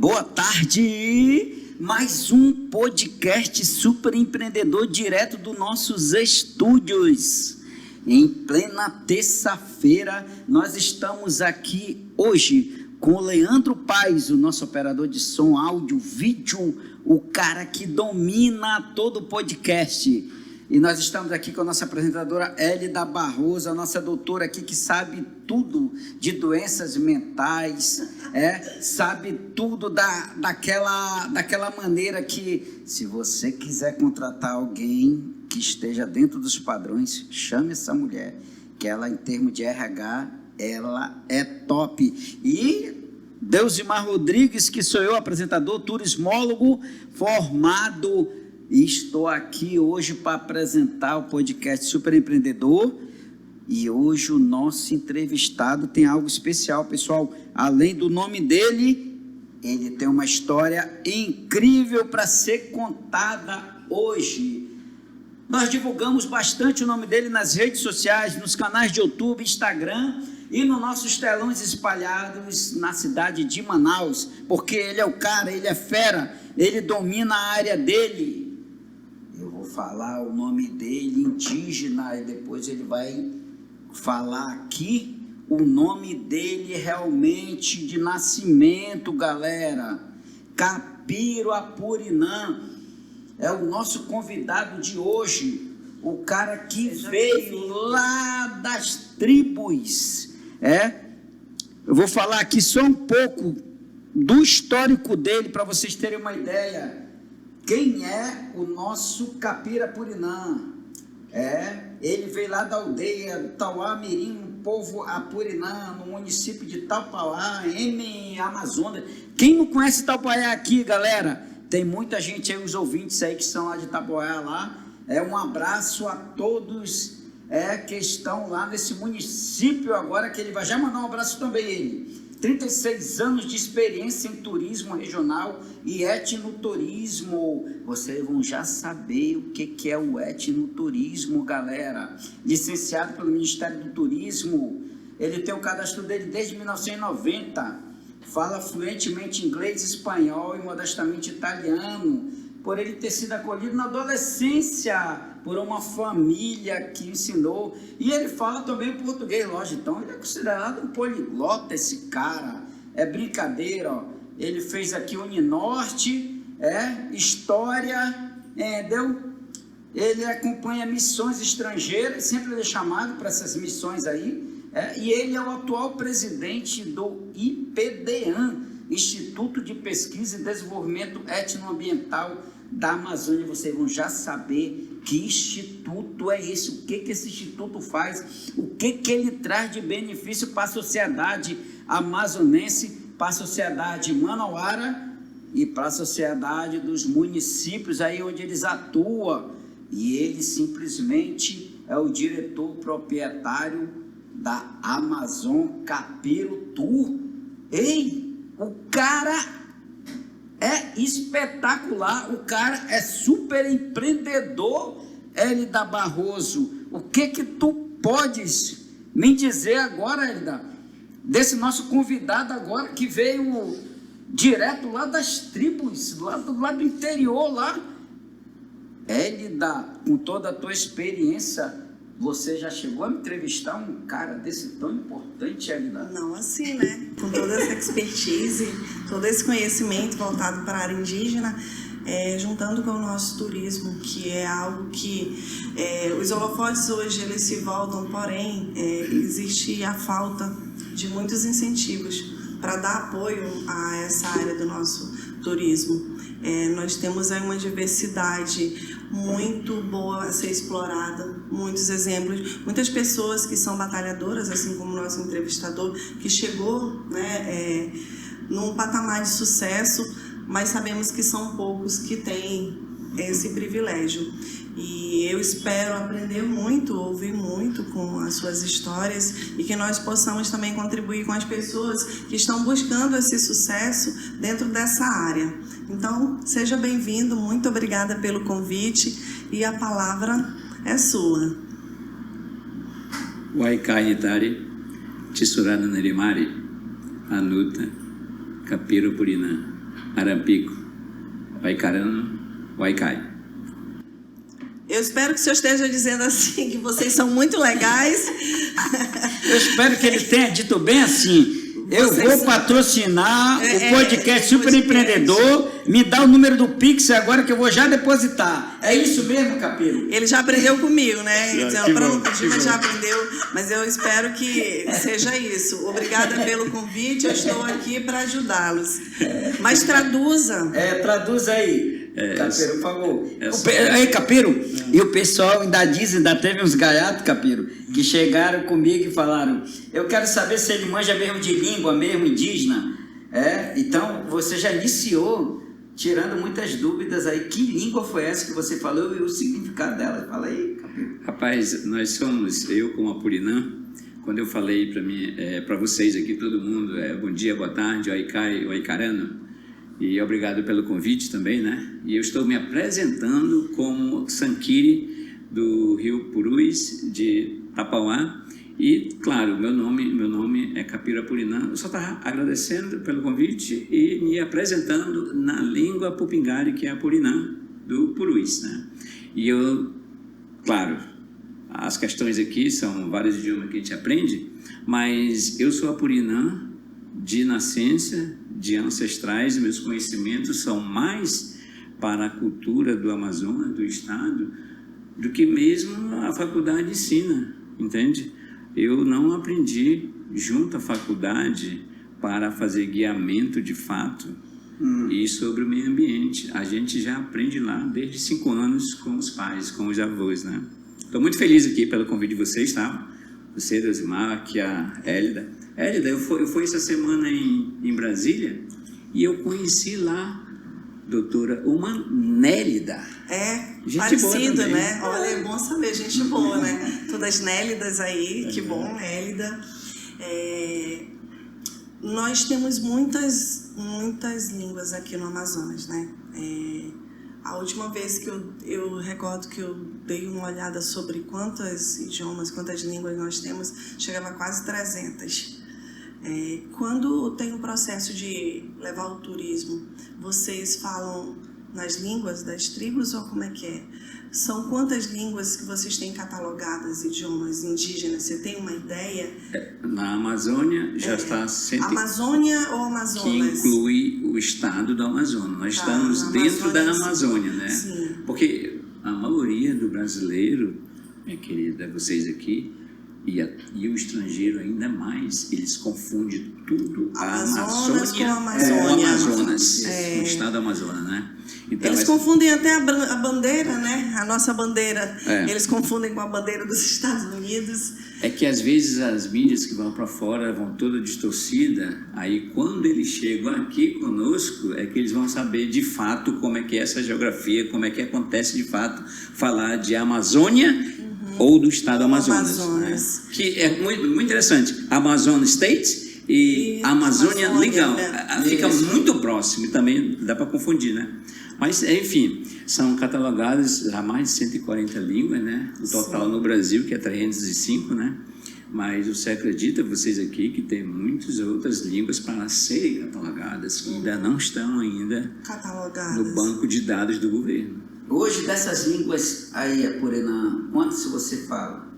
Boa tarde, mais um podcast super empreendedor direto dos nossos estúdios. Em plena terça-feira, nós estamos aqui hoje com o Leandro Paes, o nosso operador de som, áudio, vídeo, o cara que domina todo o podcast. E nós estamos aqui com a nossa apresentadora Elida Barroso, a nossa doutora aqui que sabe tudo de doenças mentais, sabe tudo daquela maneira que, se você quiser contratar alguém que esteja dentro dos padrões, chame essa mulher, que ela, em termos de RH, ela é top. E Deusimar Rodrigues, que sou eu, apresentador, turismólogo, formado. E estou aqui hoje para apresentar o podcast Super Empreendedor. E hoje o nosso entrevistado tem algo especial, pessoal. Além do nome dele, ele tem uma história incrível para ser contada hoje. Nós divulgamos bastante o nome dele nas redes sociais, nos canais de YouTube, Instagram e nos nossos telões espalhados na cidade de Manaus, porque ele é o cara, ele é fera, ele domina a área dele. Eu vou falar o nome dele, indígena, e depois ele vai falar aqui o nome dele realmente de nascimento, galera. Capiro Apurinã é o nosso convidado de hoje, o cara que veio lá das tribos. Eu vou falar aqui só um pouco do histórico dele para vocês terem uma ideia. Quem é o nosso Capiro Apurinã? Ele veio lá da aldeia Tauá-Mirim, povo Apurinã, no município de Tapauá, em Amazonas. Quem não conhece Tapauá aqui, galera? Tem muita gente aí, os ouvintes aí que são lá de Tapauá lá. Um abraço a todos que estão lá nesse município agora, que ele vai já mandar um abraço também, ele. 36 anos de experiência em turismo regional e etnoturismo. Vocês vão já saber o que é o etnoturismo, galera. Licenciado pelo Ministério do Turismo. Ele tem o cadastro dele desde 1990. Fala fluentemente inglês, espanhol e modestamente italiano. Por ele ter sido acolhido na adolescência por uma família que ensinou, e ele fala também português, lógico, então ele é considerado um poliglota, esse cara, é brincadeira, ó. Ele fez aqui Uninorte, História, ele acompanha missões estrangeiras, sempre ele é chamado para essas missões aí, e ele é o atual presidente do IPDEAN, Instituto de Pesquisa e Desenvolvimento Etnoambiental da Amazônia. Vocês vão já saber que instituto é esse, o que esse instituto faz, o que ele traz de benefício para a sociedade amazonense, para a sociedade manauara e para a sociedade dos municípios aí onde eles atuam. E ele simplesmente é o diretor proprietário da Amazon Capiro Tour. Ei, o cara é espetacular, o cara é super empreendedor. Elida Barroso, o que tu podes me dizer agora, Elida, desse nosso convidado agora que veio direto lá das tribos, lá do interior lá? Elida, com toda a tua experiência, você já chegou a me entrevistar um cara desse tão importante, Elida? Não assim, né? Com toda essa expertise, todo esse conhecimento voltado para a área indígena, juntando com o nosso turismo, que é algo que os holofotes hoje eles se voltam, porém existe a falta de muitos incentivos para dar apoio a essa área do nosso turismo. Nós temos aí uma diversidade muito boa a ser explorada, muitos exemplos, muitas pessoas que são batalhadoras, assim como o nosso entrevistador, que chegou, né, num patamar de sucesso, mas sabemos que são poucos que têm esse privilégio. E eu espero aprender muito, ouvir muito com as suas histórias e que nós possamos também contribuir com as pessoas que estão buscando esse sucesso dentro dessa área. Então, seja bem-vindo, muito obrigada pelo convite e a palavra é sua. Waikai Tari, Tisurana Nerimari, Anuta, Capiro Apurinã. Arampico, Waicarano, Waikai. Eu espero que o senhor esteja dizendo assim, que vocês são muito legais. Eu espero que ele tenha dito bem assim. Eu vou patrocinar o podcast Super Empreendedor, me dá o número do Pix agora que eu vou já depositar. É isso mesmo, Capelo? Ele já aprendeu comigo, né? Já, Para não pedir, mas já aprendeu. Mas eu espero que seja isso. Obrigada pelo convite, eu estou aqui para ajudá-los. Mas traduza. Traduz aí. Capelo, por favor. Aí, Capelo, e o pessoal ainda diz, ainda teve uns gaiatos, Capelo, que chegaram comigo e falaram: eu quero saber se ele manja mesmo de língua, mesmo indígena. Então, você já iniciou tirando muitas dúvidas aí. Que língua foi essa que você falou e o significado dela? Fala aí, Capelo. Rapaz, nós somos, eu como Apurinã, quando eu falei para vocês aqui, todo mundo, bom dia, boa tarde, Waikai, Waicarano, e obrigado pelo convite também, né? E eu estou me apresentando como Sankiri do Rio Purus, de Tapauá. E, claro, meu nome é Capiro Apurinã. Eu só estava agradecendo pelo convite e me apresentando na língua Pupingari, que é Apurinã, do Purus, né? E eu, claro, as questões aqui são vários idiomas que a gente aprende, mas eu sou Apurinã de nascença, de ancestrais. Meus conhecimentos são mais para a cultura do Amazonas, do estado, do que mesmo a faculdade ensina, entende? Eu não aprendi junto à faculdade para fazer guiamento de fato e sobre o meio ambiente. A gente já aprende lá desde 5 anos com os pais, com os avós, né? Estou muito feliz aqui pelo convite de vocês, tá? Você, Deusimar, aqui a Hélida. Hélida, eu fui essa semana em Brasília e eu conheci lá doutora uma Nélida. Gente parecido, né? Olha, é bom saber, gente boa, né? Todas Nélidas aí, que bom, Nélida. Nós temos muitas línguas aqui no Amazonas, né? A última vez que eu recordo que eu dei uma olhada sobre quantos idiomas, quantas línguas nós temos, chegava a quase 300. Quando tem o processo de levar o turismo, vocês falam nas línguas das tribos ou como é que é? São quantas línguas que vocês têm catalogadas, idiomas indígenas? Você tem uma ideia? Na Amazônia já está sempre... Amazônia ou Amazonas? Que inclui o estado do Amazonas. Nós estamos dentro da Amazônia, né? Sim. Porque a maioria do brasileiro, minha querida, vocês aqui, e o estrangeiro ainda mais, eles confundem tudo a Amazônia com o Amazonas, o estado do Amazonas, né? Então, eles confundem até a bandeira, né? A nossa bandeira, eles confundem com a bandeira dos Estados Unidos. É que às vezes as mídias que vão para fora vão toda distorcida, aí quando eles chegam aqui conosco é que eles vão saber de fato como é que é essa geografia, como é que acontece de fato falar de Amazônia ou do estado do Amazonas. Né? Que é muito interessante. Amazonas State e Amazônia Legal. Fica muito próximo e também dá para confundir, né? Mas, enfim, são catalogadas a mais de 140 línguas, né? O total no Brasil, que é 305, né? Mas você acredita, vocês aqui, que tem muitas outras línguas para serem catalogadas, que ainda não estão catalogadas no banco de dados do governo. Hoje, dessas línguas aí, Apurinã, quantas você fala?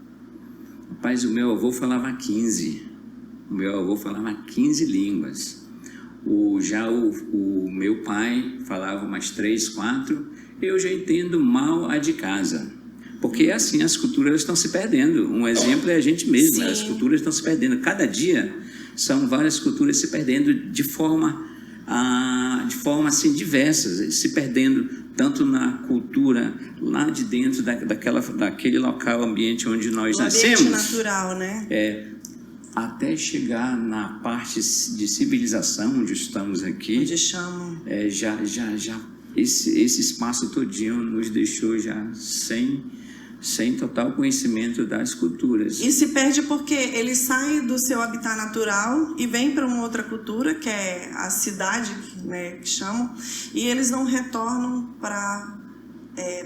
Rapaz, o meu avô falava 15. O meu avô falava 15 línguas. O meu pai falava umas 3, 4. Eu já entendo mal a de casa. Porque, assim, as culturas estão se perdendo. Um exemplo é a gente mesmo. As culturas estão se perdendo. Cada dia são várias culturas se perdendo de forma assim, diversas. Se perdendo tanto na cultura lá de dentro daquele local, ambiente onde nós nascemos. Ambiente natural, né? Até chegar na parte de civilização, onde estamos aqui. Onde chamam. Já esse espaço todinho nos deixou já sem total conhecimento das culturas. E se perde porque ele sai do seu habitat natural e vem para uma outra cultura, que é a cidade, né, que chamam, e eles não retornam para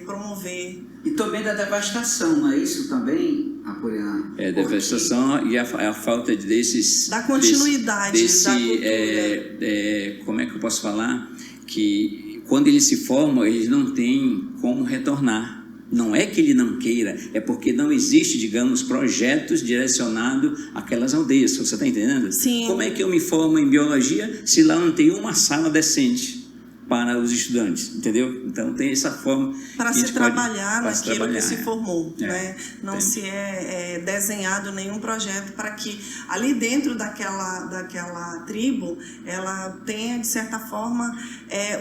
promover. E também da devastação, não é isso também, Apolinar? Devastação e a falta desses... Da continuidade da cultura. Como é que eu posso falar? Que quando eles se formam, eles não têm como retornar. Não é que ele não queira, é porque não existe, digamos, projetos direcionados àquelas aldeias. Você está entendendo? Sim. Como é que eu me formo em biologia se lá não tem uma sala decente para os estudantes, entendeu? Então tem essa forma para se trabalhar naquilo que se formou, É. né? Não se é desenhado nenhum projeto para que ali dentro daquela tribo ela tenha de certa forma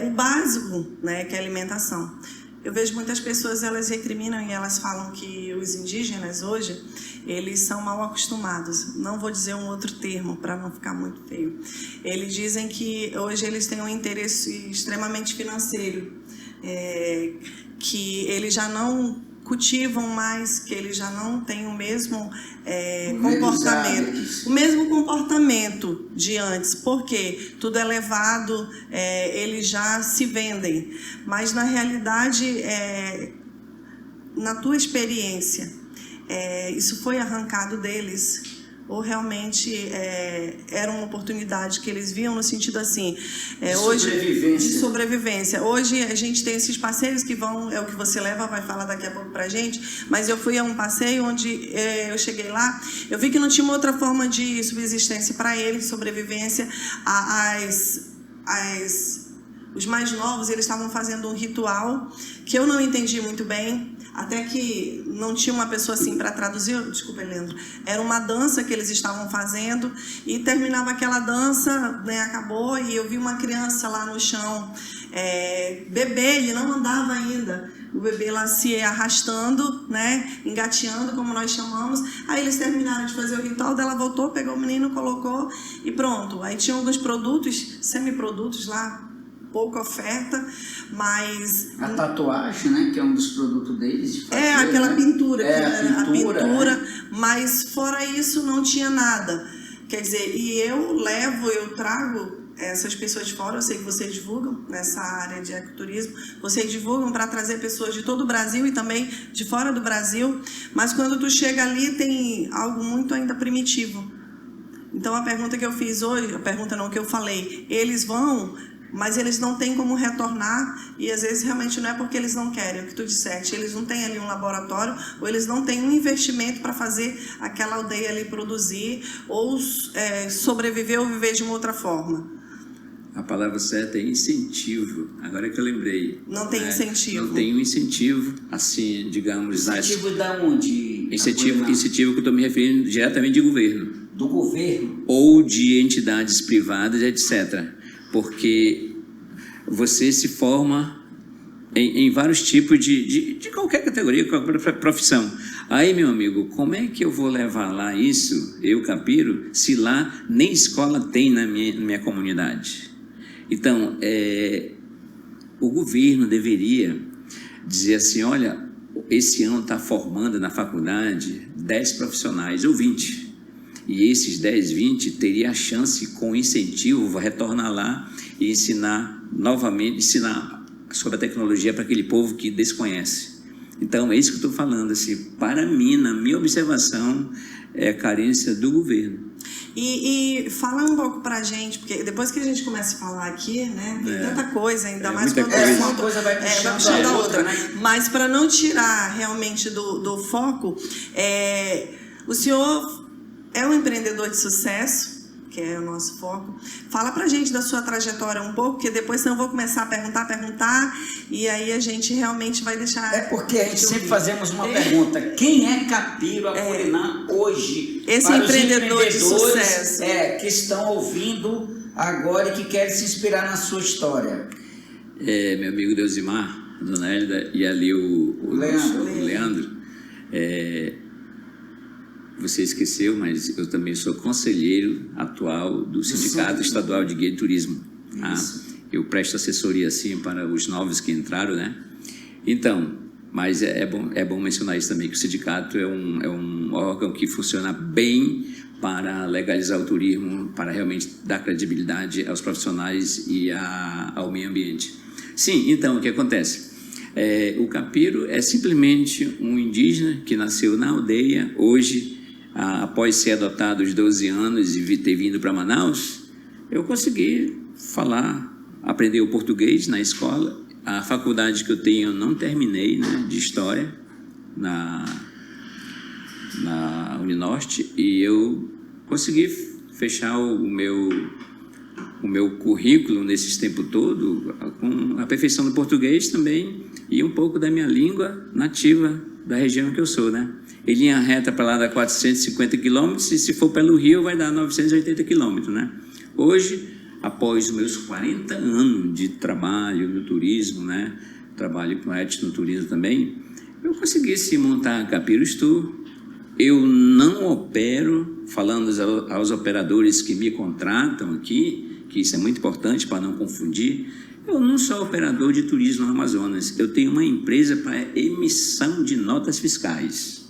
o básico, né? Que é a alimentação. Eu vejo muitas pessoas, elas recriminam e elas falam que os indígenas hoje, eles são mal acostumados. Não vou dizer um outro termo para não ficar muito feio. Eles dizem que hoje eles têm um interesse extremamente financeiro, que eles já não cultivam mais, que eles já não têm o mesmo comportamento. O mesmo comportamento de antes, porque tudo é levado, eles já se vendem. Mas, na realidade, na tua experiência, isso foi arrancado deles? Ou realmente era uma oportunidade que eles viam no sentido assim, de sobrevivência. Hoje a gente tem esses passeios que vão, é o que você leva, vai falar daqui a pouco pra gente, mas eu fui a um passeio onde eu cheguei lá, eu vi que não tinha uma outra forma de subsistência para eles, sobrevivência. Os mais novos, eles estavam fazendo um ritual que eu não entendi muito bem, até que não tinha uma pessoa assim para traduzir, desculpa, Leandro, era uma dança que eles estavam fazendo e terminava aquela dança, né, acabou, e eu vi uma criança lá no chão, bebê, ele não andava ainda, o bebê lá se arrastando, né, engateando, como nós chamamos. Aí eles terminaram de fazer o ritual, dela voltou, pegou o menino, colocou e pronto. Aí tinha alguns produtos, semiprodutos lá, pouca oferta, mas... A tatuagem, né, que é um dos produtos deles. De fazer, aquela né? pintura, que era a pintura, né? Mas fora isso não tinha nada. Quer dizer, e eu trago essas pessoas de fora, eu sei que vocês divulgam nessa área de ecoturismo, vocês divulgam para trazer pessoas de todo o Brasil e também de fora do Brasil, mas quando tu chega ali tem algo muito ainda primitivo. Então a pergunta que eu fiz hoje, que eu falei, eles vão... mas eles não têm como retornar e às vezes realmente não é porque eles não querem, o que tu disseste, eles não têm ali um laboratório ou eles não têm um investimento para fazer aquela aldeia ali produzir ou sobreviver ou viver de uma outra forma. A palavra certa é incentivo, agora que eu lembrei. Não tem incentivo. Não tem um incentivo, assim, digamos... Incentivo da onde? Incentivo que eu estou me referindo diretamente de governo. Do governo? Ou de entidades privadas, etc., porque você se forma em vários tipos de qualquer categoria, qualquer profissão. Aí, meu amigo, como é que eu vou levar lá isso, eu, Capiro, se lá nem escola tem na minha comunidade? Então, o governo deveria dizer assim, olha, esse ano está formando na faculdade 10 profissionais ou 20. E esses 10, 20 teria a chance, com incentivo, retornar lá e ensinar novamente, ensinar sobre a tecnologia para aquele povo que desconhece. Então, é isso que eu estou falando. Assim, para mim, na minha observação, é a carência do governo. E fala um pouco para a gente, porque depois que a gente começa a falar aqui, né, tem tanta coisa, ainda mais quando uma coisa vai puxando a outra, né? Mas para não tirar realmente do foco, o senhor... é um empreendedor de sucesso, que é o nosso foco. Fala pra gente da sua trajetória um pouco, porque depois eu vou começar a perguntar, e aí a gente realmente vai deixar... porque a gente sempre fazemos uma pergunta. Quem é Capiro Apolinar hoje? Esse empreendedor de sucesso. Que estão ouvindo agora e que querem se inspirar na sua história. Meu amigo Deusimar, a Dona Hélida, e ali o Leandro. Você esqueceu, mas eu também sou conselheiro atual do Sindicato Estadual de Guia e Turismo. Eu presto assessoria, assim, para os novos que entraram, né? Então, mas é bom mencionar isso também, que o sindicato é um órgão que funciona bem para legalizar o turismo, para realmente dar credibilidade aos profissionais e ao meio ambiente. Sim, então, o que acontece? O Capiro é simplesmente um indígena que nasceu na aldeia. Hoje, após ser adotado aos 12 anos e ter vindo para Manaus, eu consegui falar, aprender o português na escola. A faculdade que eu tenho eu não terminei, né, de História, na Uninorte, e eu consegui fechar o meu currículo nesses tempos todo com a perfeição do português também e um pouco da minha língua nativa da região que eu sou, né? Em linha reta para lá dá 450 quilômetros e se for pelo Rio vai dar 980 quilômetros, né? Hoje, após os meus 40 anos de trabalho no turismo, né? Trabalho com etnoturismo também, eu consegui se montar a Capiros Tour. Eu não opero, falando aos operadores que me contratam aqui, que isso é muito importante para não confundir, eu não sou operador de turismo no Amazonas, eu tenho uma empresa para emissão de notas fiscais.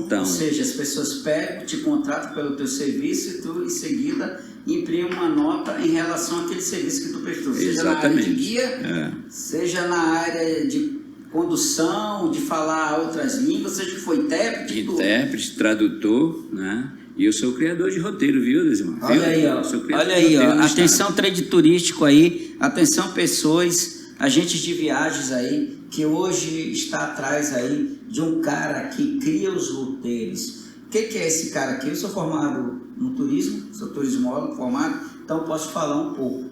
Então, ou seja, as pessoas pegam, te contratam pelo teu serviço e tu, em seguida, imprime uma nota em relação àquele serviço que tu prestou. Seja na área de guia, seja na área de condução, de falar outras línguas, seja que for intérprete, tradutor, né? E eu sou criador de roteiro, viu, Desimar? Olha aí, ó. Olha aí, ó. Atenção, trade turístico aí. Atenção, pessoas, agentes de viagens aí, que hoje está atrás aí de um cara que cria os roteiros. O que é esse cara aqui? Eu sou formado no turismo, sou turismólogo formado, então posso falar um pouco.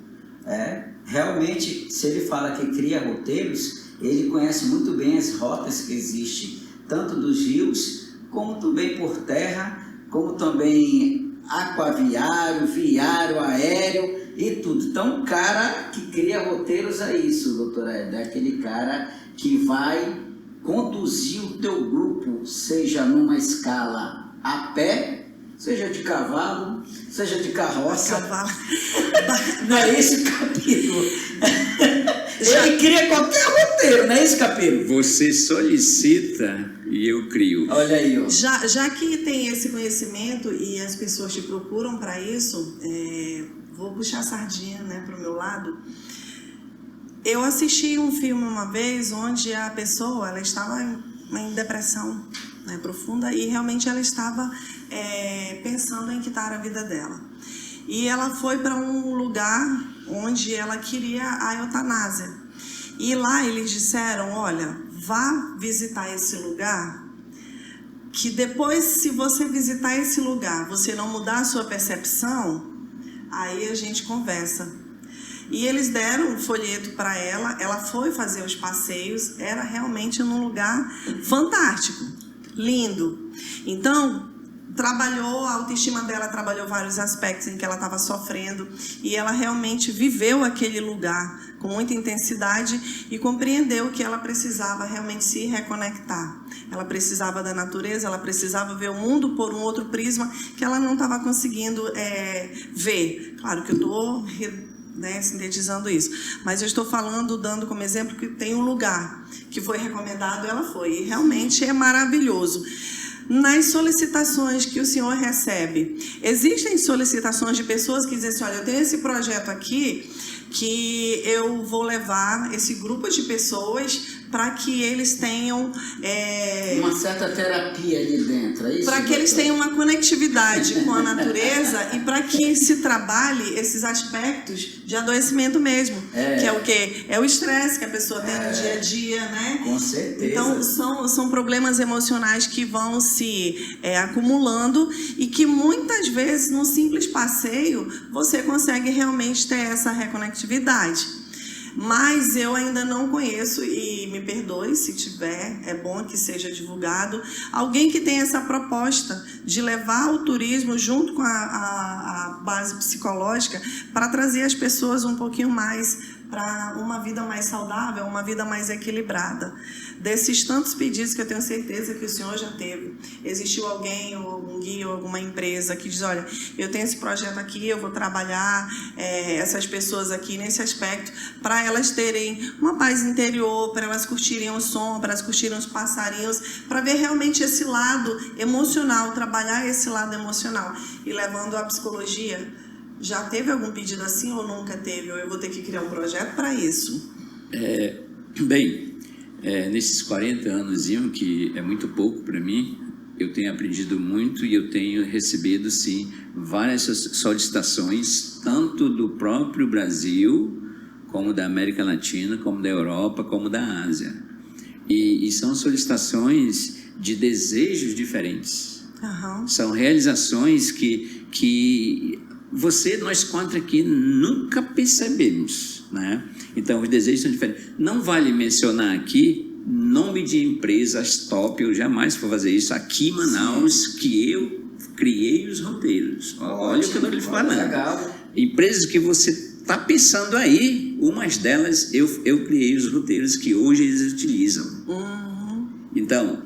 Realmente, se ele fala que cria roteiros, ele conhece muito bem as rotas que existem, tanto dos rios, como também por terra, como também aquaviário, viário, aéreo e tudo. Então, o cara que cria roteiros é isso, doutora Eda, é aquele cara que vai conduzir o teu grupo, seja numa escala a pé, seja de cavalo, seja de carroça. Não é esse, Capiro? Ele cria qualquer roteiro, não é isso, Capiro? Você solicita e eu crio. Olha aí, ó. Já que tem esse conhecimento e as pessoas te procuram para isso, vou puxar a sardinha, né, para o meu lado. Eu assisti um filme uma vez onde a pessoa ela estava em depressão, né, profunda, e realmente ela estava pensando em quitar a vida dela. E ela foi para um lugar onde ela queria a eutanásia. E lá eles disseram, olha, vá visitar esse lugar, que depois, se você visitar esse lugar, você não mudar a sua percepção, aí a gente conversa. E eles deram um folheto para ela foi fazer os passeios, era realmente num lugar fantástico, lindo. Então, trabalhou, a autoestima dela trabalhou vários aspectos em que ela estava sofrendo e ela realmente viveu aquele lugar com muita intensidade e compreendeu que ela precisava realmente se reconectar. Ela precisava da natureza, ela precisava ver o mundo por um outro prisma que ela não estava conseguindo ver. Claro que eu estou sintetizando isso, mas eu estou falando, dando como exemplo que tem um lugar que foi recomendado, ela foi, e realmente é maravilhoso. Nas solicitações que o senhor recebe, existem solicitações de pessoas que dizem assim, olha, eu tenho esse projeto aqui que eu vou levar esse grupo de pessoas para que eles tenham uma certa terapia ali dentro, é isso? Para que eles tenham uma conectividade com a natureza e para que se trabalhe esses aspectos de adoecimento mesmo, que é o quê? É o estresse que a pessoa tem no dia a dia, né? Com certeza. Então, são problemas emocionais que vão se acumulando e que muitas vezes, num simples passeio, você consegue realmente ter essa reconectividade. Mas eu ainda não conheço, e me perdoe se tiver, é bom que seja divulgado, alguém que tenha essa proposta de levar o turismo junto com a base psicológica para trazer as pessoas um pouquinho mais para uma vida mais saudável, uma vida mais equilibrada. Desses tantos pedidos que eu tenho certeza que o senhor já teve, existiu alguém, ou algum guia, ou alguma empresa que diz, olha, eu tenho esse projeto aqui, eu vou trabalhar essas pessoas aqui nesse aspecto, para elas terem uma paz interior, para elas curtirem o som, para elas curtirem os passarinhos, para ver realmente esse lado emocional, trabalhar esse lado emocional. E levando a psicologia, já teve algum pedido assim ou nunca teve? Ou eu vou ter que criar um projeto para isso? Bem, Nesses 40 anos, que é muito pouco para mim, eu tenho aprendido muito e eu tenho recebido, sim, várias solicitações, tanto do próprio Brasil, como da América Latina, como da Europa, como da Ásia. E são solicitações de desejos diferentes. Uhum. São realizações que nós quatro aqui nunca percebemos, né? Então, os desejos são diferentes. Não vale mencionar aqui nome de empresas top, eu jamais vou fazer isso aqui em Manaus, que eu criei os roteiros. Olha o que eu estou lhe falando. Legal. Empresas que você está pensando aí, umas delas eu criei os roteiros que hoje eles utilizam. Uhum. Então,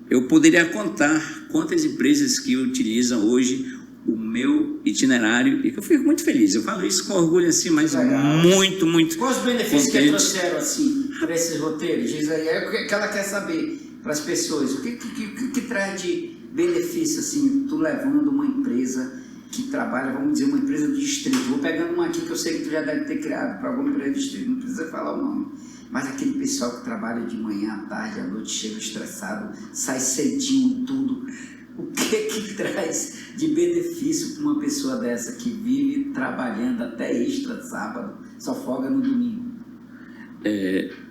eu poderia contar quantas empresas que utilizam hoje o meu itinerário, e que eu fico muito feliz. Eu falo isso com orgulho assim, mas muito, muito. Quais os benefícios contente. que trouxeram assim para esses roteiros? Diz aí, é o que ela quer saber para as pessoas. O que traz de benefício assim, tu levando uma empresa que trabalha, vamos dizer, uma empresa do distrito. Vou pegando uma aqui que eu sei que tu já deve ter criado para alguma empresa do distrito, não precisa falar o nome. Mas aquele pessoal que trabalha de manhã, à tarde, à noite, chega estressado, sai cedinho tudo. O que traz de benefício para uma pessoa dessa que vive trabalhando até extra sábado, só folga no domingo?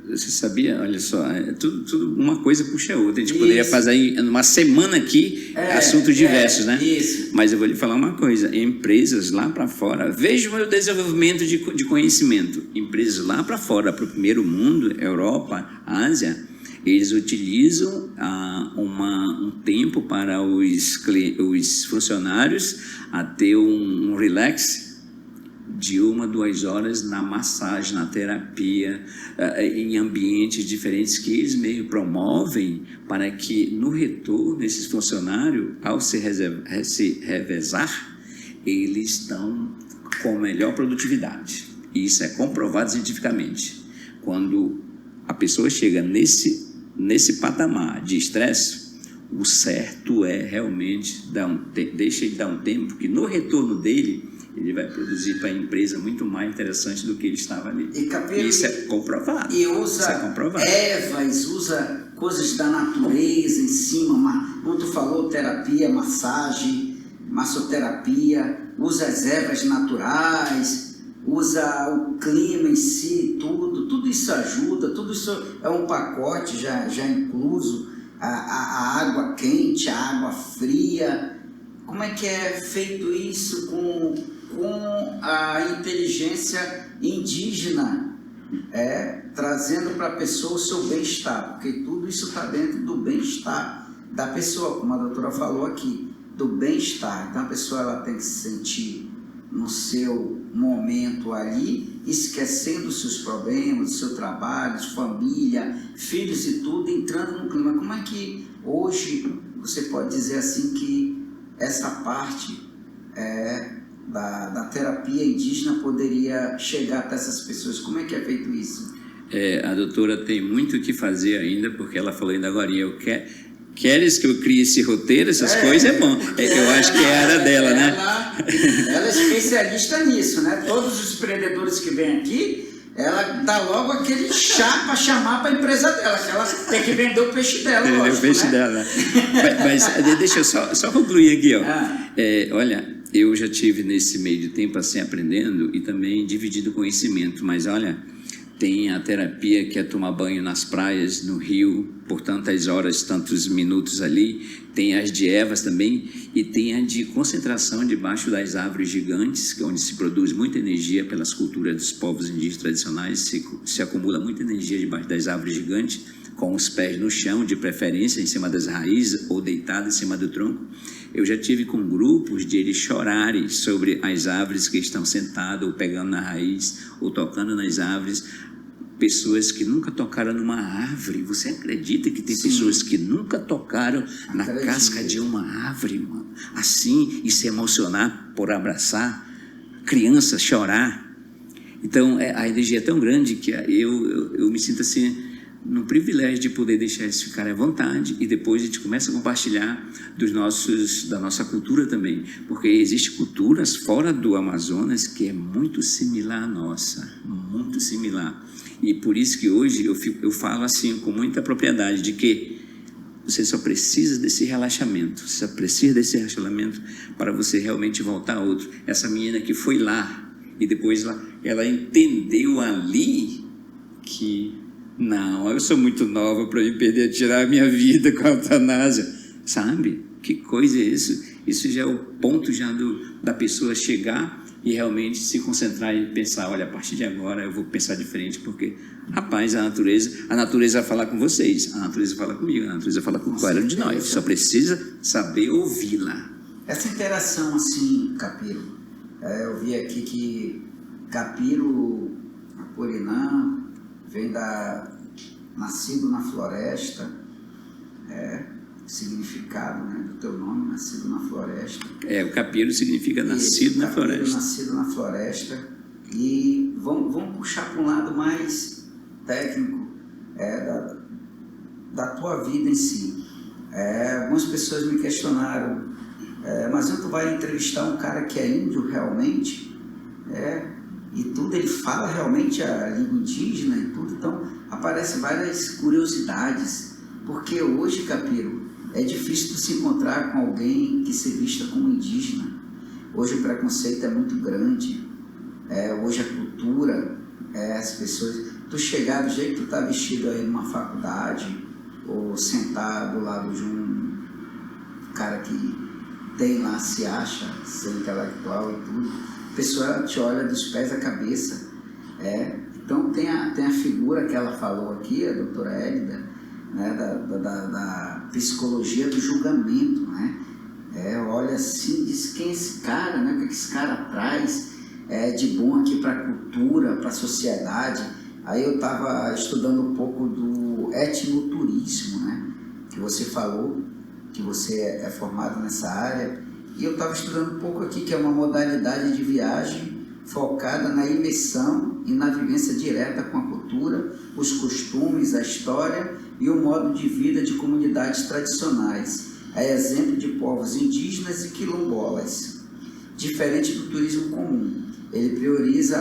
Você sabia, olha só, tudo uma coisa puxa a outra. A gente poderia fazer uma semana aqui assuntos diversos, né? Isso. Mas eu vou lhe falar uma coisa: empresas lá para fora, veja o meu desenvolvimento de conhecimento. Empresas lá para fora, para o primeiro mundo, Europa, Ásia, eles utilizam um tempo para os funcionários a ter um relax de 1 a 2 horas na massagem, na terapia, em ambientes diferentes que eles meio promovem para que no retorno esses funcionários, ao se revezar, eles estão com melhor produtividade. Isso é comprovado cientificamente. Quando a pessoa chega nesse patamar de estresse, o certo é realmente deixa ele dar um tempo, que no retorno dele ele vai produzir para a empresa muito mais interessante do que ele estava ali. Isso é comprovado. E usa ervas, usa coisas da natureza em cima, como tu falou, terapia, massagem, massoterapia, usa as ervas naturais, usa o clima em si, tudo isso ajuda, tudo isso é um pacote já incluso, a água quente, a água fria. Como é que é feito isso com a inteligência indígena, trazendo para a pessoa o seu bem-estar, porque tudo isso está dentro do bem-estar da pessoa, como a doutora falou aqui, do bem-estar. Então a pessoa ela tem que se sentir no seu momento ali, esquecendo os seus problemas, o seu trabalho, família, filhos e tudo, entrando no clima. Como é que hoje você pode dizer assim que essa parte da terapia indígena poderia chegar até essas pessoas? Como é que é feito isso? A doutora tem muito o que fazer ainda, porque ela falou ainda agora, queres que eu crie esse roteiro, essas coisas é bom. Eu acho que é a área dela, né? Ela é especialista nisso, né? Todos os empreendedores que vêm aqui, ela dá logo aquele chá para chamar para a empresa dela, que ela tem que vender o peixe dela, lógico, o peixe dela. Mas deixa eu só concluir aqui, ó. Olha, eu já tive nesse meio de tempo assim aprendendo e também dividido conhecimento, mas olha, tem a terapia que é tomar banho nas praias, no rio, por tantas horas, tantos minutos ali. Tem as de ervas também e tem a de concentração debaixo das árvores gigantes, que é onde se produz muita energia pelas culturas dos povos indígenas tradicionais. Se acumula muita energia debaixo das árvores gigantes, com os pés no chão, de preferência em cima das raízes ou deitado em cima do tronco. Eu já tive com grupos de eles chorarem sobre as árvores que estão sentados ou pegando na raiz ou tocando nas árvores. Pessoas que nunca tocaram numa árvore. Você acredita que tem pessoas que nunca tocaram na casca de uma árvore, mano? Assim, e se emocionar por abraçar, crianças chorar. Então, a energia é tão grande que eu me sinto assim, num privilégio de poder deixar eles ficarem à vontade, e depois a gente começa a compartilhar da nossa cultura também, porque existem culturas fora do Amazonas que é muito similar à nossa, muito similar. E por isso que hoje eu falo assim com muita propriedade de que você só precisa desse relaxamento, você só precisa desse relaxamento para você realmente voltar a outro. Essa menina que foi lá e depois ela entendeu ali que não, eu sou muito nova para me perder, tirar a minha vida com a eutanásia, sabe? Que coisa é isso? Isso já é o ponto já da pessoa chegar e realmente se concentrar e pensar, olha, a partir de agora eu vou pensar diferente, porque, rapaz, a natureza vai falar com vocês, a natureza fala comigo, a natureza fala com cada um de nós, só precisa saber ouvi-la. Essa interação assim, Capiro, eu vi aqui que Capiro Apurinã vem nascido na floresta, significado, né, do teu nome, nascido na floresta. O Capiro significa nascido na floresta. Nascido na floresta. E vamos puxar para um lado mais técnico da tua vida em si. Algumas pessoas me questionaram, mas tu vai entrevistar um cara que é índio realmente? E tudo, ele fala realmente a língua indígena e tudo, então aparecem várias curiosidades, porque hoje, Capiro, é difícil se encontrar com alguém que se vista como indígena. Hoje o preconceito é muito grande, hoje a cultura, as pessoas, tu chegar do jeito que tu tá vestido aí numa faculdade, ou sentar do lado de um cara que tem lá, se acha ser intelectual e tudo, a pessoa te olha dos pés à cabeça. Então tem a figura que ela falou aqui, a doutora Hélida, né, da psicologia do julgamento, né? Olha assim, diz, quem é esse cara, né? O que esse cara traz de bom aqui para a cultura, para a sociedade? Aí eu estava estudando um pouco do etnoturismo, né? Que você falou, que você é formado nessa área, e eu estava estudando um pouco aqui, que é uma modalidade de viagem focada na imersão e na vivência direta com a cultura, os costumes, a história e o modo de vida de comunidades tradicionais, exemplo de povos indígenas e quilombolas. Diferente do turismo comum, ele prioriza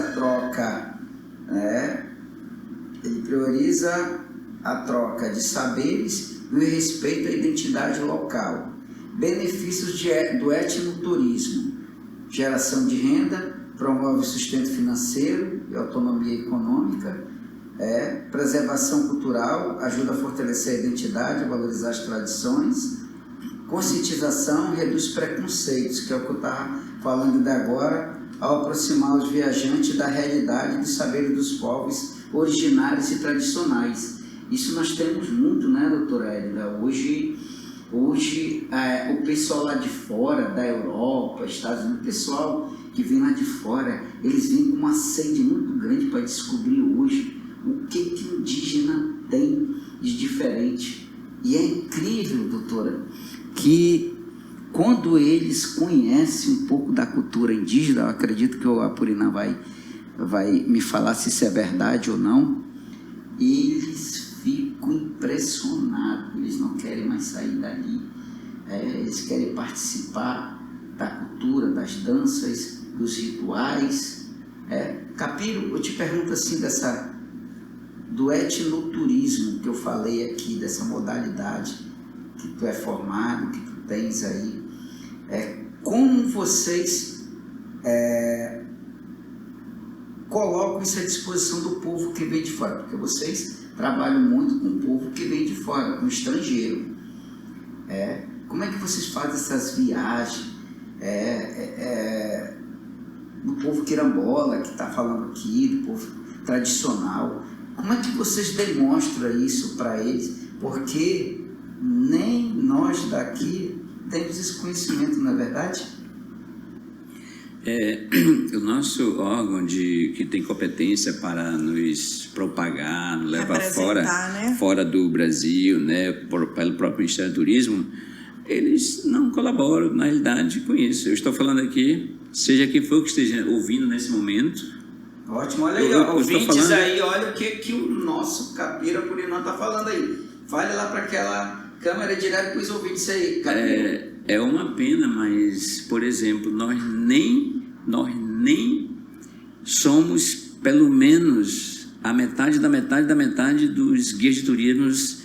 a troca de saberes e o respeito à identidade local. Benefícios do etnoturismo: geração de renda, promove sustento financeiro e autonomia econômica, preservação cultural, ajuda a fortalecer a identidade, a valorizar as tradições, conscientização, reduz preconceitos, que é o que eu estava falando ainda agora, ao aproximar os viajantes da realidade dos saberes dos povos originários e tradicionais. Isso nós temos muito, né, doutora Hélida? Hoje o pessoal lá de fora, da Europa, Estados Unidos, o pessoal que vem lá de fora, eles vêm com uma sede muito grande para descobrir hoje o que o indígena tem de diferente. E é incrível, doutora, que quando eles conhecem um pouco da cultura indígena, eu acredito que o Apurinã vai me falar se isso é verdade ou não, eles ficam impressionados, eles não querem mais sair dali, eles querem participar da cultura, das danças, dos rituais. Capiro, eu te pergunto assim, do etnoturismo que eu falei aqui, dessa modalidade que tu é formado, que tu tens aí, como vocês colocam isso à disposição do povo que vem de fora? Porque vocês trabalham muito com o povo que vem de fora, com o estrangeiro. Como é que vocês fazem essas viagens do povo quilombola que está falando aqui, do povo tradicional? Como é que vocês demonstram isso para eles? Porque nem nós daqui temos esse conhecimento, não é verdade? O nosso órgão que tem competência para nos propagar, nos levar fora do Brasil, né, pelo próprio Ministério do Turismo, eles não colaboram, na realidade, com isso. Eu estou falando aqui, seja quem for que esteja ouvindo nesse momento. Ótimo, olha aí, ouvintes aí, olha o que o nosso Capiro Apurinã está falando aí. Fale lá para aquela câmera direto para os ouvintes aí, Capiro. É uma pena, mas, por exemplo, nós nem somos, pelo menos, a metade da metade da metade dos guias de turismos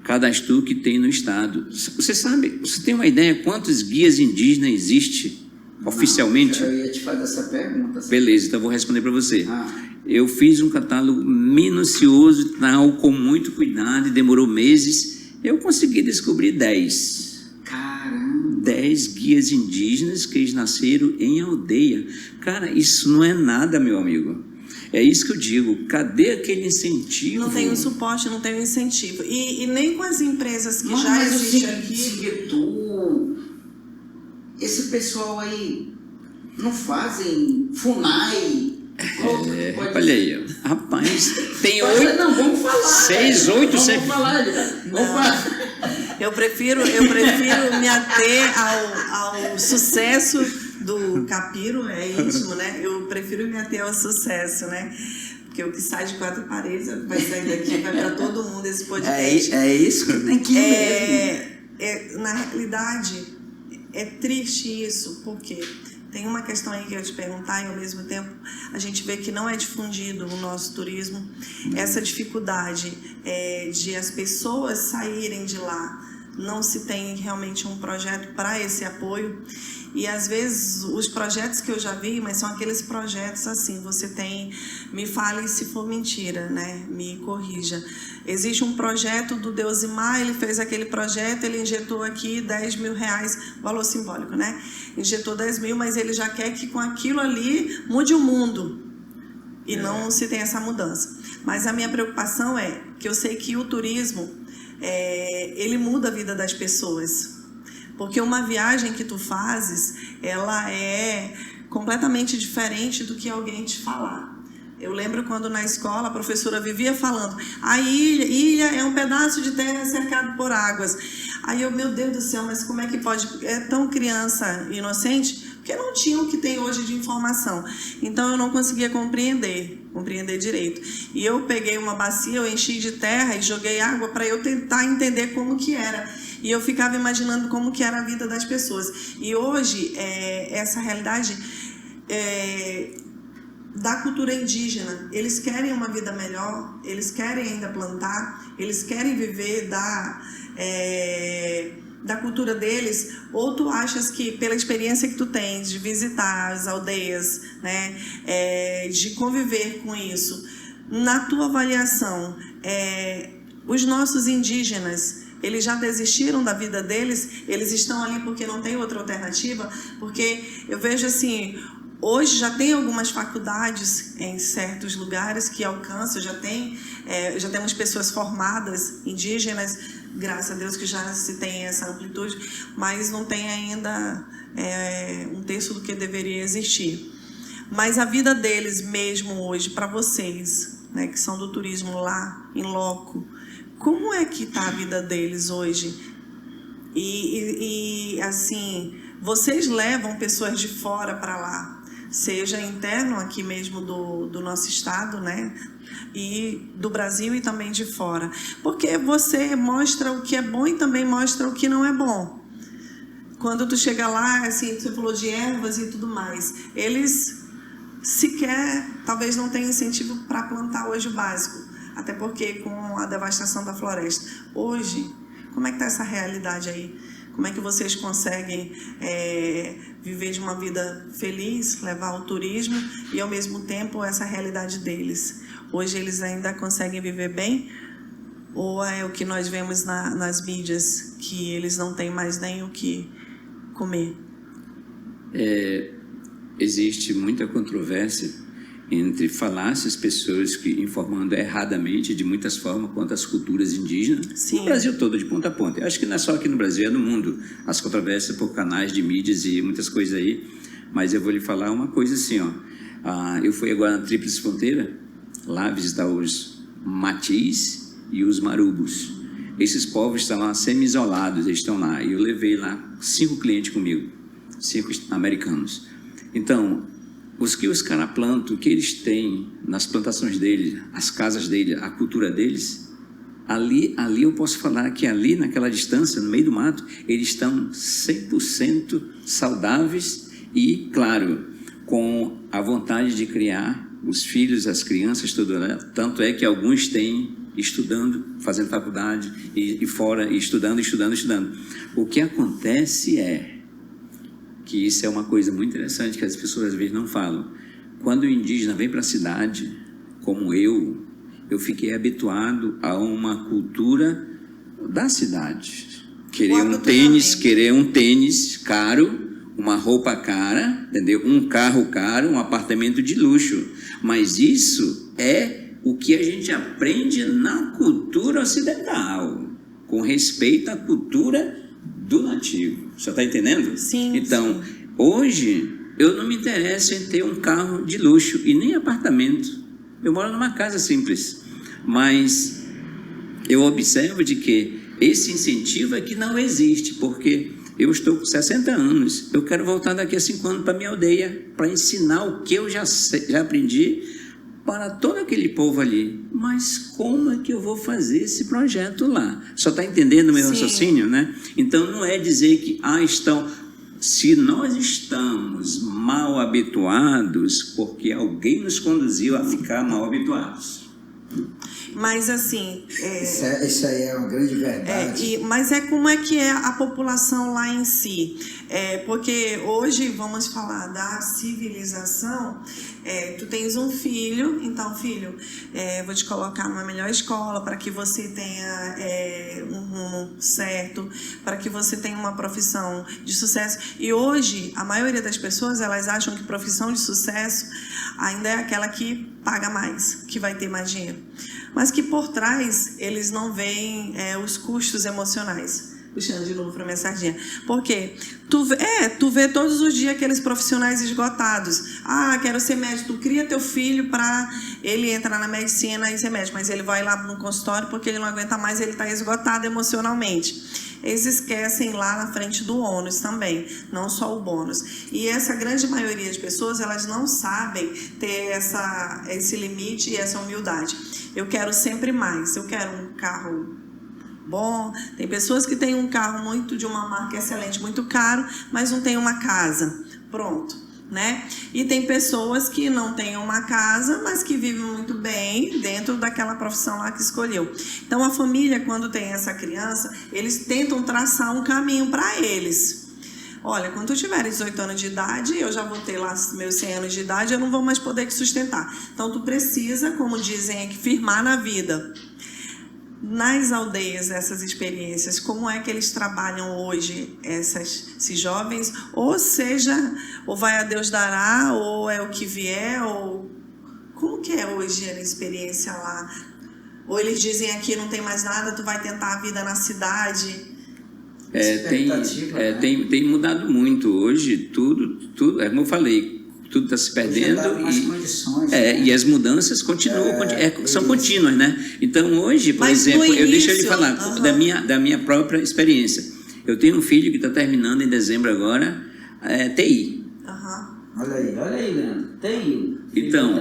cadastro que tem no estado. Você sabe, você tem uma ideia quantos guias indígenas existem oficialmente? Eu ia te fazer essa pergunta. Beleza, então eu vou responder para você. Ah. Eu fiz um catálogo minucioso, tal, com muito cuidado, e demorou meses. Eu consegui descobrir 10. Caramba! 10 guias indígenas que eles nasceram em aldeia. Cara, isso não é nada, meu amigo. É isso que eu digo. Cadê aquele incentivo? Não tem um suporte, não tem um incentivo. E nem com as empresas que já mas existem aqui. Esse pessoal aí não fazem FUNAI? Olha aí, rapaz, tem 8. Não, vamos falar. 6, 8, vamos 7. falar. Vamos falar. Eu prefiro me ater ao sucesso do Capiro, é íntimo, né? Eu prefiro me ater ao sucesso, né? Porque o que sai de 4 paredes vai sair daqui, vai para todo mundo esse podcast. É isso que tem que ir mesmo. Na realidade, é triste isso, porque tem uma questão aí que eu ia te perguntar e ao mesmo tempo a gente vê que não é difundido o nosso turismo, essa dificuldade de as pessoas saírem de lá, não se tem realmente um projeto para esse apoio. E às vezes os projetos que eu já vi, mas são aqueles projetos assim, você tem, me fale se for mentira, né? Me corrija. Existe um projeto do Deusimar, ele fez aquele projeto, ele injetou aqui 10 mil reais, valor simbólico, né? Injetou 10 mil, mas ele já quer que com aquilo ali mude o mundo. E não se tem essa mudança. Mas a minha preocupação é que eu sei que o turismo, ele muda a vida das pessoas. Porque uma viagem que tu fazes, ela é completamente diferente do que alguém te falar. Eu lembro quando na escola a professora vivia falando, a ilha é um pedaço de terra cercado por águas. Aí eu, meu Deus do céu, mas como é que pode? É tão criança inocente, porque não tinha o que tem hoje de informação. Então eu não conseguia compreender direito. E eu peguei uma bacia, eu enchi de terra e joguei água para eu tentar entender como que era. E eu ficava imaginando como que era a vida das pessoas. E hoje, essa realidade da cultura indígena, eles querem uma vida melhor, eles querem ainda plantar, eles querem viver da cultura deles, ou tu achas que pela experiência que tu tens de visitar as aldeias, né, de conviver com isso, na tua avaliação, os nossos indígenas, eles já desistiram da vida deles, eles estão ali porque não tem outra alternativa? Porque eu vejo assim, hoje já tem algumas faculdades em certos lugares que alcançam, já temos pessoas formadas, indígenas, graças a Deus que já se tem essa amplitude, mas não tem ainda um terço do que deveria existir. Mas a vida deles mesmo hoje, para vocês, né, que são do turismo lá, em loco, como é que está a vida deles hoje? E assim, vocês levam pessoas de fora para lá, seja interno aqui mesmo do nosso estado, né? E do Brasil e também de fora. Porque você mostra o que é bom e também mostra o que não é bom. Quando tu chega lá, assim, você falou de ervas e tudo mais, eles sequer, talvez não tenham incentivo para plantar hoje o básico. Até porque com a devastação da floresta. Hoje, como é que está essa realidade aí? Como é que vocês conseguem viver de uma vida feliz, levar o turismo e ao mesmo tempo essa realidade deles? Hoje eles ainda conseguem viver bem? Ou é o que nós vemos nas mídias, que eles não têm mais nem o que comer? Existe muita controvérsia entre falácias, pessoas que informando erradamente de muitas formas quanto às culturas indígenas. Sim. No Brasil todo, de ponta a ponta. Eu acho que não é só aqui no Brasil, é no mundo. As controvérsias por canais de mídias e muitas coisas aí. Mas eu vou lhe falar uma coisa assim, ó. Eu fui agora na Tríplice Fronteira, lá visitar os Matis e os Marubos. Esses povos estão lá semi-isolados, eles estão lá. E eu levei lá 5 clientes comigo, 5 americanos. Então, os que os caras plantam, o que eles têm nas plantações deles, as casas deles, a cultura deles, ali eu posso falar que ali naquela distância, no meio do mato, eles estão 100% saudáveis e, claro, com a vontade de criar os filhos, as crianças, tudo, né? Tanto é que alguns têm estudando, fazendo faculdade e fora, e estudando. O que acontece é que isso é uma coisa muito interessante que as pessoas às vezes não falam. Quando o indígena vem para a cidade, como eu fiquei habituado a uma cultura da cidade. Querer um tênis caro, uma roupa cara, entendeu? Um carro caro, um apartamento de luxo. Mas isso é o que a gente aprende na cultura ocidental, com respeito à cultura do nativo. Você está entendendo? Sim. Então, hoje, eu não me interesso em ter um carro de luxo e nem apartamento. Eu moro numa casa simples. Mas eu observo de que esse incentivo é que não existe, porque eu estou com 60 anos, eu quero voltar daqui a 5 anos para minha aldeia, para ensinar o que eu já aprendi para todo aquele povo ali. Mas como é que eu vou fazer esse projeto lá? Só está entendendo o meu raciocínio, né? Então não é dizer que, se nós estamos mal habituados, porque alguém nos conduziu a ficar mal habituados. Mas assim... Isso aí é uma grande verdade. Mas como é que é a população lá em si? Porque hoje, vamos falar da civilização, tu tens um filho, então filho, vou te colocar numa melhor escola para que você tenha um rumo certo, para que você tenha uma profissão de sucesso. E hoje, a maioria das pessoas, elas acham que profissão de sucesso ainda é aquela que paga mais, que vai ter mais dinheiro. Mas que por trás eles não veem os custos emocionais. Puxando de novo para minha sardinha. Porque tu vê todos os dias aqueles profissionais esgotados. Quero ser médico. Tu cria teu filho para ele entrar na medicina e ser médico, mas ele vai lá no consultório porque ele não aguenta mais, ele está esgotado emocionalmente. Eles esquecem lá na frente do ônus também, não só o bônus. E essa grande maioria de pessoas, elas não sabem ter esse limite e essa humildade. Eu quero sempre mais. Eu quero um carro bom. Tem pessoas que têm um carro de uma marca excelente, muito caro, mas não tem uma casa. Pronto, né? E tem pessoas que não têm uma casa, mas que vivem muito bem dentro daquela profissão lá que escolheu. Então, a família, quando tem essa criança, eles tentam traçar um caminho para eles. Olha, quando tu tiver 18 anos de idade, eu já vou ter lá meus 100 anos de idade, eu não vou mais poder te sustentar. Então, tu precisa, como dizem aqui, firmar na vida. Nas aldeias, essas experiências, como é que eles trabalham hoje, esses jovens? Ou seja, ou vai a Deus dará, ou é o que vier, ou... Como que é hoje a experiência lá? Ou eles dizem aqui não tem mais nada, tu vai tentar a vida na cidade... Tem mudado muito hoje, tudo, como eu falei, tudo está se perdendo e as mudanças continuam, são contínuas, né? Então hoje, por exemplo, deixa eu lhe falar da minha própria experiência. Eu tenho um filho que está terminando em dezembro agora, TI. Olha aí, Leandro, TI. Então,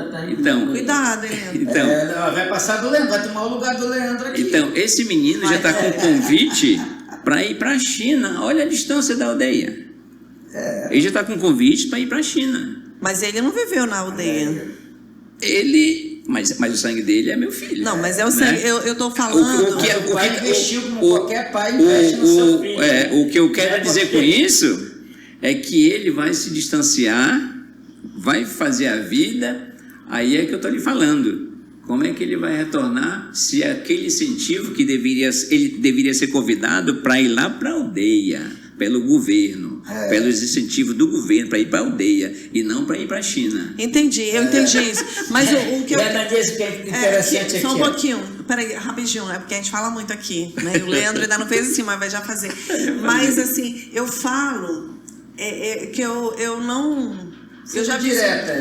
cuidado, Leandro. Vai passar do Leandro, vai tomar o lugar do Leandro aqui. Então, esse menino já está com convite para ir para a China. Olha a distância da aldeia. Ele já está com convite para ir para a China. Mas ele não viveu na aldeia. Mas o sangue dele é meu filho. Não, mas é o sangue. Né? Eu estou falando. O pai investiu como qualquer pai investe no seu filho. O que eu quero dizer com isso é que ele vai se distanciar, vai fazer a vida. Aí é que eu estou lhe falando. Como é que ele vai retornar se aquele incentivo que ele deveria ser convidado para ir lá para a aldeia, pelo governo, pelos incentivos do governo para ir para a aldeia e não para ir para a China? Entendi, eu entendi isso. Mas o que eu... Isso que é interessante só um pouquinho, peraí, rapidinho, porque a gente fala muito aqui, né? O Leandro ainda não fez assim, mas vai já fazer. Mas assim, eu falo que eu não... Seja direta.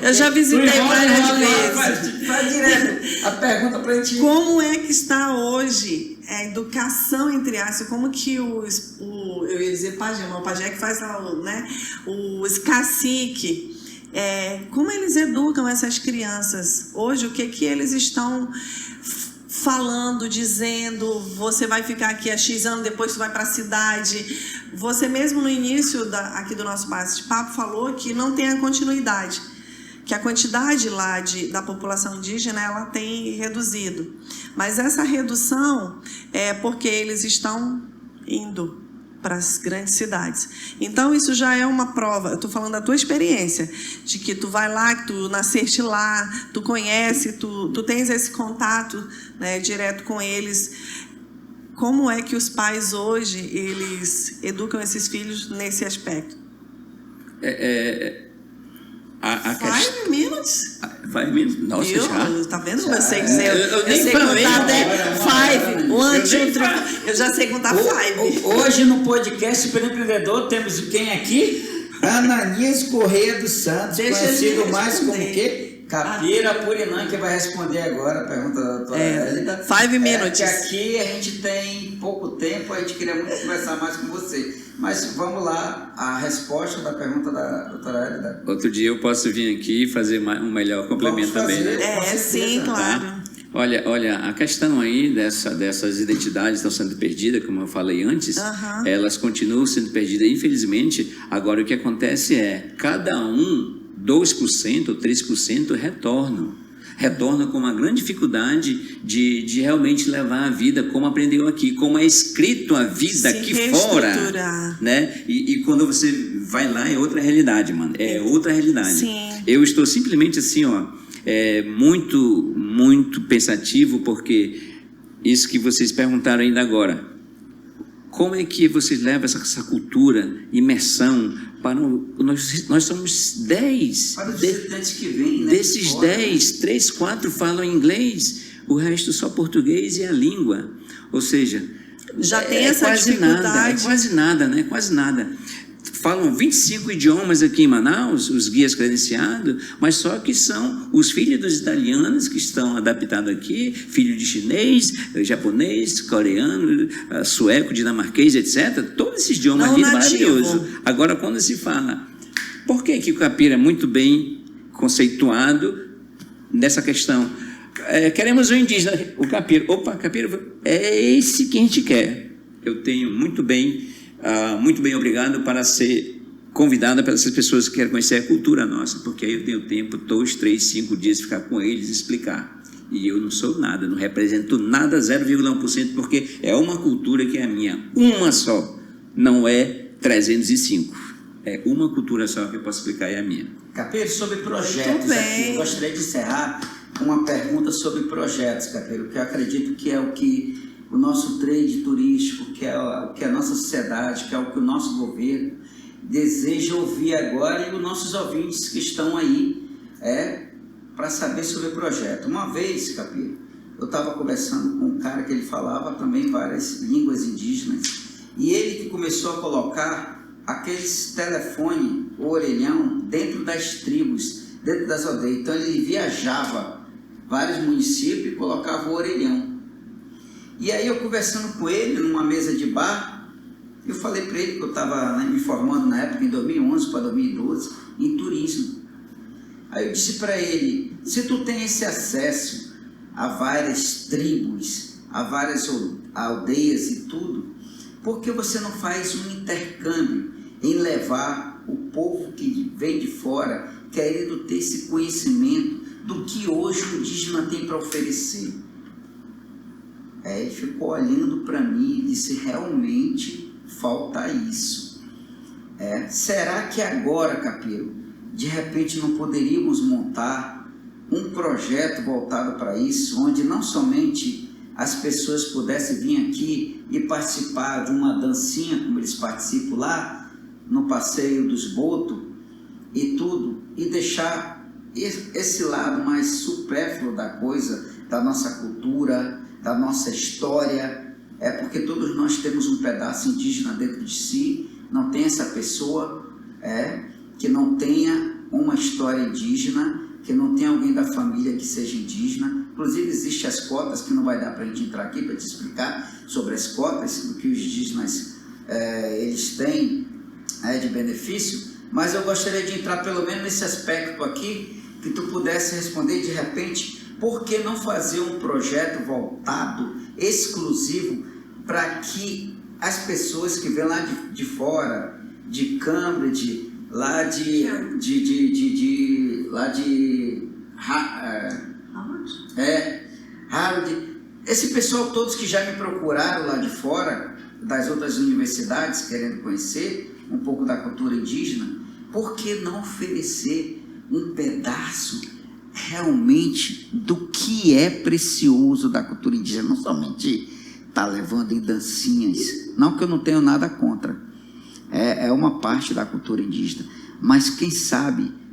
Eu já visitei várias vezes. Faz direto. A pergunta para a gente... Como é que está hoje a educação, entre aspas, como que eu ia dizer pajé, mas o pajé que faz os cacique, como eles educam essas crianças? Hoje, o que eles estão falando, dizendo, você vai ficar aqui há X anos, depois tu vai para a cidade. Você mesmo no início aqui do nosso bate-papo falou que não tem a continuidade. que a quantidade lá da população indígena ela tem reduzido. Mas essa redução é porque eles estão indo para as grandes cidades. Então, isso já é uma prova, eu estou falando da tua experiência, de que tu vai lá, que tu nasceste lá, tu conhece, tu tens esse contato, né, direto com eles. Como é que os pais hoje, eles educam esses filhos nesse aspecto? 5 minutes? 5 minutes? Nossa, já? Tá vendo? Eu sei dizer. Eu sei contar até 5. 1, 2, 3. Eu já sei contar 5. Hoje no podcast Super Empreendedor temos quem aqui? Ananias Correia dos Santos, conhecido mais como o quê? Capira Purinã, que vai responder agora a pergunta da doutora Hélida. 5 minutes. Que aqui a gente tem pouco tempo, a gente queria muito conversar mais com você. Mas vamos lá, a resposta da pergunta da doutora Hélida. Outro dia eu posso vir aqui e fazer um melhor complemento também, né? Sim, claro. Olha, a questão aí dessas identidades estão sendo perdidas, como eu falei antes, elas continuam sendo perdidas, infelizmente. Agora, o que acontece é, cada 2% ou 3% retornam com uma grande dificuldade de realmente levar a vida como aprendeu aqui, como é escrito a vida aqui fora, né? E quando você vai lá é outra realidade, mano, é outra realidade. Sim. Eu estou simplesmente assim, muito, muito pensativo, porque isso que vocês perguntaram ainda agora, como é que vocês levam essa cultura, imersão, para nós somos 10. Para os visitantes que vêm, né? Desses 10, 3, 4 falam inglês, o resto só português e a língua. Ou seja, já tem essa dificuldade. Quase nada, né? Quase nada. Falam 25 idiomas aqui em Manaus, os guias credenciados, mas só que são os filhos dos italianos que estão adaptados aqui, filho de chinês, japonês, coreano, sueco, dinamarquês, etc. Todos esses idiomas ali maravilhosos. Agora, quando se fala, por que o Capira é muito bem conceituado nessa questão? Queremos um indígena, o Capira. Opa, Capira, é esse que a gente quer. Eu tenho muito bem obrigado para ser convidada para essas pessoas que querem conhecer a cultura nossa, porque aí eu tenho tempo, 2, 3, 5 dias de ficar com eles e explicar. E eu não sou nada, não represento nada, 0,1%, porque é uma cultura que é a minha, uma só, não é 305. É uma cultura só que eu posso explicar, é a minha. Capiro, sobre projetos aqui, eu gostaria de encerrar com uma pergunta sobre projetos, Capiro, que eu acredito que é o que o nosso trade turístico, que é o que a nossa sociedade, que é o que o nosso governo deseja ouvir agora, e os nossos ouvintes que estão aí para saber sobre o projeto. Uma vez, Capiro, eu estava conversando com um cara que ele falava também várias línguas indígenas, e ele que começou a colocar aqueles telefone, o orelhão, dentro das tribos, dentro das aldeias. Então ele viajava vários municípios e colocava o orelhão. E aí eu conversando com ele numa mesa de bar, eu falei para ele que eu estava me formando na época, em 2011 para 2012, em turismo. Aí eu disse para ele, se tu tem esse acesso a várias tribos, a várias aldeias e tudo, por que você não faz um intercâmbio em levar o povo que vem de fora, querendo ter esse conhecimento do que hoje o indígena tem para oferecer? Ele ficou olhando para mim e disse, realmente falta isso. Será que agora, Capiro, de repente não poderíamos montar um projeto voltado para isso, onde não somente as pessoas pudessem vir aqui e participar de uma dancinha, como eles participam lá, no passeio dos botos e tudo, e deixar esse lado mais supérfluo da coisa, da nossa cultura, da nossa história, porque todos nós temos um pedaço indígena dentro de si. Não tem essa pessoa que não tenha uma história indígena, que não tenha alguém da família que seja indígena. Inclusive existem as cotas, que não vai dar para a gente entrar aqui para te explicar sobre as cotas, do que os indígenas eles têm de benefício, mas eu gostaria de entrar pelo menos nesse aspecto aqui, que tu pudesse responder de repente. Por que não fazer um projeto voltado, exclusivo, para que as pessoas que vêm lá de fora, de Cambridge, lá lá de Harvard, esse pessoal todos que já me procuraram lá de fora, das outras universidades, querendo conhecer um pouco da cultura indígena, por que não oferecer um pedaço realmente do que é precioso da cultura indígena? Não somente estar levando em dancinhas, não que eu não tenho nada contra, é uma parte da cultura indígena, mas quem sabe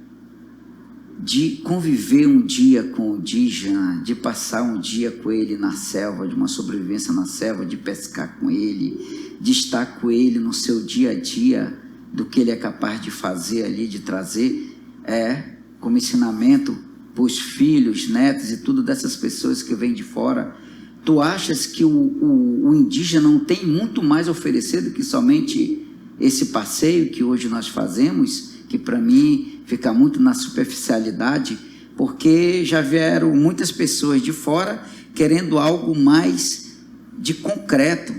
de conviver um dia com o indígena, de passar um dia com ele na selva, de uma sobrevivência na selva, de pescar com ele, de estar com ele no seu dia a dia, do que ele é capaz de fazer ali, de trazer como ensinamento para os filhos, netos e tudo dessas pessoas que vêm de fora. Tu achas que o indígena não tem muito mais a oferecer do que somente esse passeio que hoje nós fazemos, que para mim fica muito na superficialidade, porque já vieram muitas pessoas de fora querendo algo mais de concreto,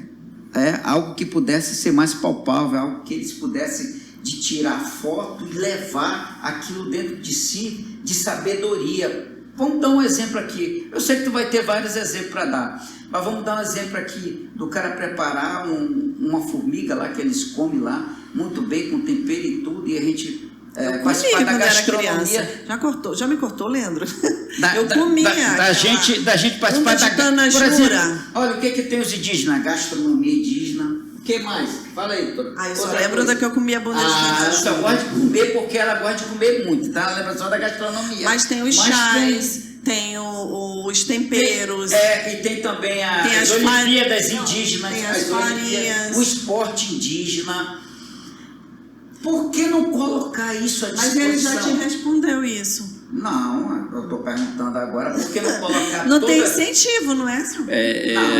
algo que pudesse ser mais palpável, algo que eles pudessem de tirar foto e levar aquilo dentro de si, de sabedoria. Vamos dar um exemplo aqui. Eu sei que tu vai ter vários exemplos para dar, mas vamos dar um exemplo aqui do cara preparar uma formiga lá que eles comem lá, muito bem, com tempero e tudo, e a gente participar da gastronomia. Já me cortou, Leandro? Eu comia. Da gente participar da gastronomia. Por exemplo, olha, o que tem os indígenas? Gastronomia indígena. O que mais? Fala aí, doutora. Eu só lembro da que eu comia bandeja de ela só gosta de comer porque ela gosta de comer muito, tá? Ela lembra só da gastronomia. Mas tem os chás, tem os temperos. E tem também as Olimpíadas indígenas, tem as farinhas, o esporte indígena. Por que não colocar isso à disposição? Mas ele já te respondeu isso. Não, eu estou perguntando agora, por que não colocar Não tem incentivo, não é?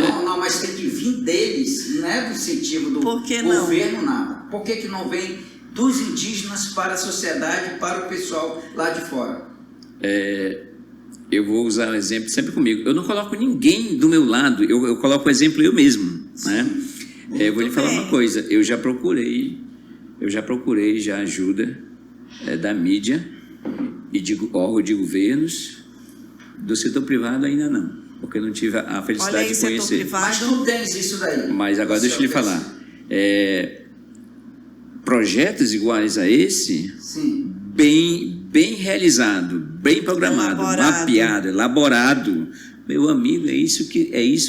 Não, mas tem que vir deles, não é do incentivo do governo, nada. Por que não vem dos indígenas para a sociedade, para o pessoal lá de fora? Eu vou usar o exemplo sempre comigo. Eu não coloco ninguém do meu lado, eu coloco o exemplo eu mesmo, né? Eu vou lhe falar uma coisa, eu já procurei já ajuda da mídia e de órgãos de governos. Do setor privado ainda não, porque eu não tive a felicidade de conhecer. Mas não tens isso daí. Mas agora deixa eu lhe falar. Projetos iguais a esse, sim, bem realizado, bem programado, mapeado, elaborado. Meu amigo, é isso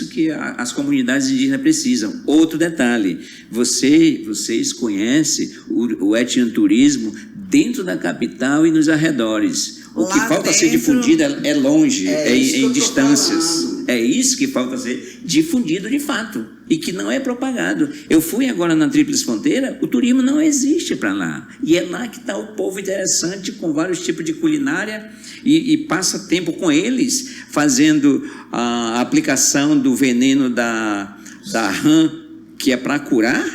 que as comunidades indígenas precisam. Outro detalhe, vocês conhecem o etnoturismo dentro da capital e nos arredores. O que falta ser difundido é longe, em distâncias. É isso que falta ser difundido de fato e que não é propagado. Eu fui agora na Tríplice Fronteira, o turismo não existe para lá. E é lá que está o povo interessante, com vários tipos de culinária, e passa tempo com eles, fazendo a aplicação do veneno da rã, que é para curar.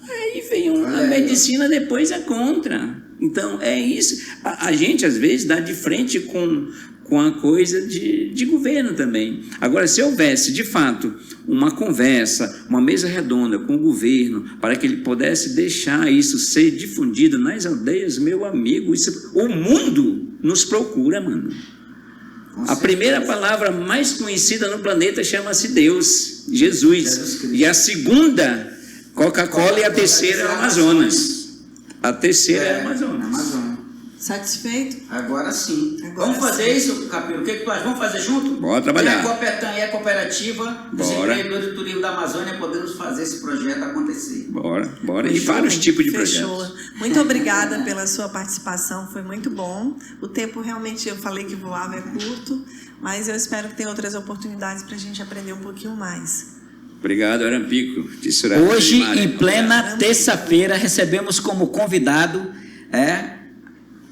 Aí vem a medicina, depois é contra. Então, é isso. A gente, às vezes, dá de frente com a coisa de governo também. Agora, se houvesse, de fato, uma conversa, uma mesa redonda com o governo, para que ele pudesse deixar isso ser difundido nas aldeias, meu amigo, o mundo nos procura, mano. A primeira palavra mais conhecida no planeta chama-se Deus, Jesus. E a segunda, Coca-Cola, e a terceira, Amazonas. A terceira é a Amazonas. Satisfeito? Agora sim. Vamos fazer isso, Capiro? O que tu acha? Vamos fazer junto? Bora trabalhar. E a cooperativa dos empreendedores do turismo da Amazônia podemos fazer esse projeto acontecer. Bora. E vários tipos de projetos. Muito obrigada pela sua participação, foi muito bom. O tempo realmente, eu falei que voava, é curto, mas eu espero que tenha outras oportunidades para a gente aprender um pouquinho mais. Obrigado, Arampico. Hoje, em plena terça-feira, recebemos como convidado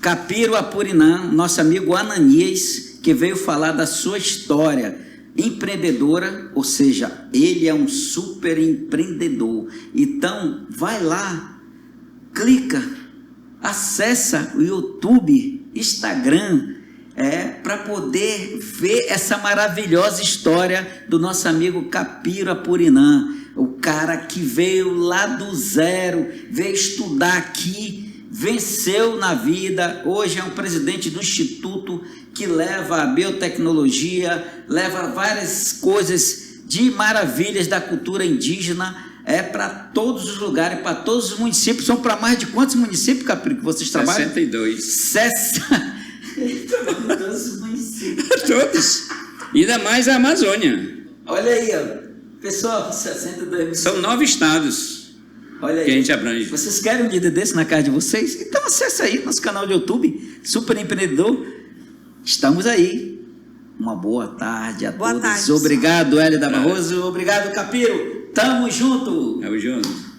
Capiro Apurinã, nosso amigo Ananias, que veio falar da sua história empreendedora, ou seja, ele é um super empreendedor. Então, vai lá, clica, acessa o YouTube, Instagram, para poder ver essa maravilhosa história do nosso amigo Capiro Apurinã, o cara que veio lá do zero, veio estudar aqui venceu na vida, hoje é um presidente do Instituto que leva a biotecnologia, leva várias coisas de maravilhas da cultura indígena, para todos os lugares, para todos os municípios. São para mais de quantos municípios, Capri, que vocês trabalham? 62. Todos os municípios. Todos. Ainda mais a Amazônia. Olha aí, ó. Pessoal, 62 municípios. São 9 estados Olha aí. que a gente abrange. Vocês querem um líder desse na casa de vocês? Então acesse aí nosso canal de YouTube, Super Empreendedor. Estamos aí. Uma boa tarde a Boa todos. tarde. Obrigado, Hélida Barroso. Obrigado, Capiro. Tamo junto. Tamo junto.